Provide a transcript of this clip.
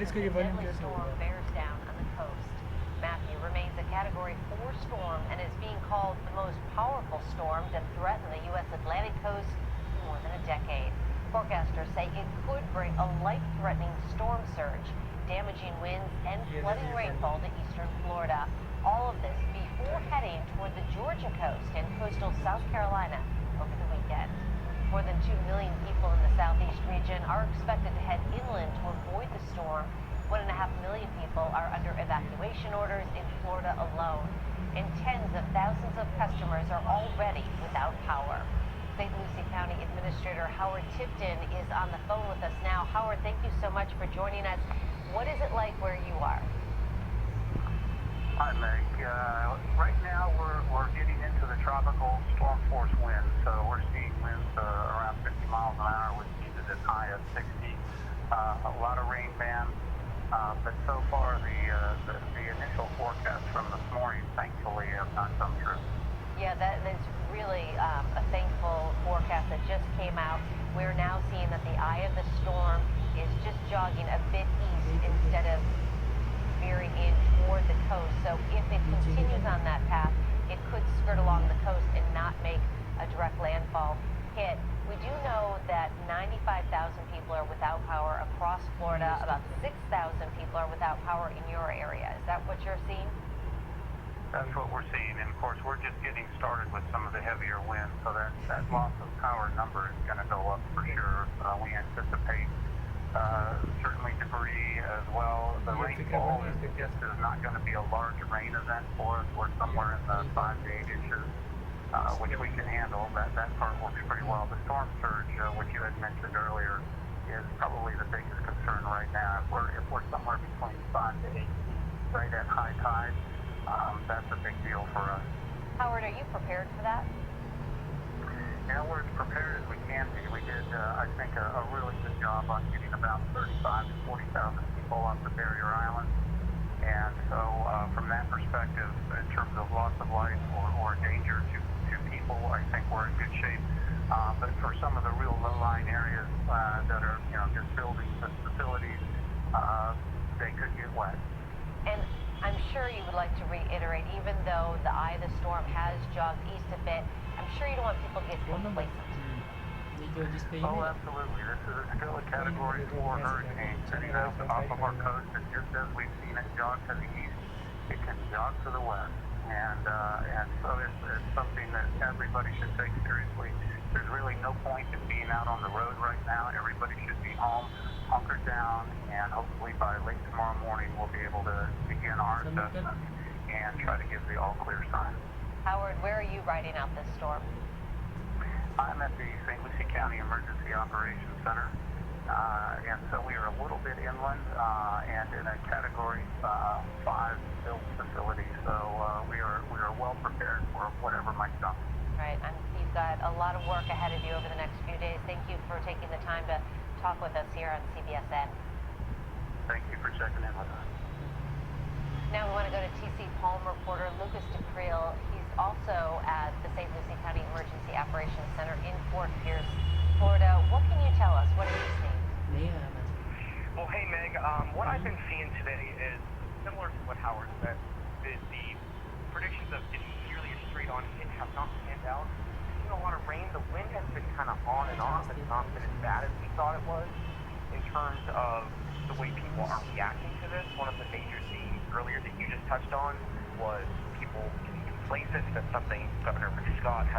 इसका ये the volume deadly कैसे storm होगा? bears down on the coast. Matthew remains a Category 4 storm and is being called the most powerful storm to threaten the U.S. Atlantic coast in more than a decade. Forecasters say it could bring a life-threatening storm surge, damaging winds and flooding rainfall to eastern Florida. All of this before heading toward the Georgia coast and coastal South Carolina over the weekend. More than 2 million people in the southeast region are expected to head inland to avoid the storm. 1.5 million people are under evacuation orders in Florida alone, and tens of thousands of customers are already without power. St. Lucie County Administrator Howard Tipton is on the phone with us now. Howard, thank you so much for joining us. What is it like where you are? Hi, Meg. Right now we're getting into the tropical storm force winds, so we're seeing winds around 50 miles an hour with speeds as high as 60. A lot of rain bands, but so far the initial forecast from this morning, thankfully, have not come true. Yeah, that is really a thankful forecast that just came out. We're now seeing that the eye of the storm is just jogging a bit east instead of veering in toward the coast. So if it continues on that path, it could skirt along the coast and not make a direct landfall hit. We do know that 95,000 people are without power across Florida. About 6,000 people are without power in your area. Is that what you're seeing? That's what we're seeing, and of course we're just getting started with some of the heavier winds, so that loss of power number is going to go up for sure. We anticipate certainly debris as well. The rainfall is not going to be a large rain event for us. We're somewhere in the 5 to 8 inches, which we can handle. That part works pretty well. The storm surge, which you had mentioned earlier, is probably the biggest concern right now. If we're somewhere between 5 to 8 feet right at high tide, that's a big deal for us. Howard, are you prepared for that? Yeah, we're as prepared as we can be. We did, I think, a really good job on getting about 35 to 40,000 people off the barrier islands. And so from that perspective, in terms of loss of life or danger to people, I think we're in good shape. But for some of the real low-lying areas that are, just buildings and facilities, they could get wet. And I'm sure you would like to reiterate, even though the eye of the storm has jogged east a bit, I'm sure you don't want people to get complacent. Oh, absolutely. This is still a Category 4 hurricane sitting out off of our coast, and just as we've seen it jog to the east, it can jog to the west. And so it's something that everybody should take seriously. There's really no point in being out on the road right now. Everybody should be home, hunkered down, and hopefully by late tomorrow morning we'll be able to begin our assessment and try to give the all-clear sign. Howard, where are you riding out this storm? I'm at the St. Lucie County Emergency Operations Center, and so we are a little bit inland and in a Category 5 built facility, so we are well prepared for whatever might come. Right, and you've got a lot of work ahead of you over the next few days. Thank you for taking the time to talk with us here on CBSN. Thank you for checking in with us. Now we want to go to TC Palm reporter Lucas DeCreel. He's also at the St. Lucie County Emergency Operations Center in Fort Pierce, Florida. What can you tell us? What are you seeing? Well, hey, Meg. What I've been seeing today is similar to what Howard said. The predictions of getting nearly a straight-on hit have not panned out. We've seen a lot of rain. The wind has been kind of on and off. It's not been as bad as we thought it was in terms of the way people are reacting to this. One of the major themes earlier that you just touched on was people getting complacent. That's something Governor Scott has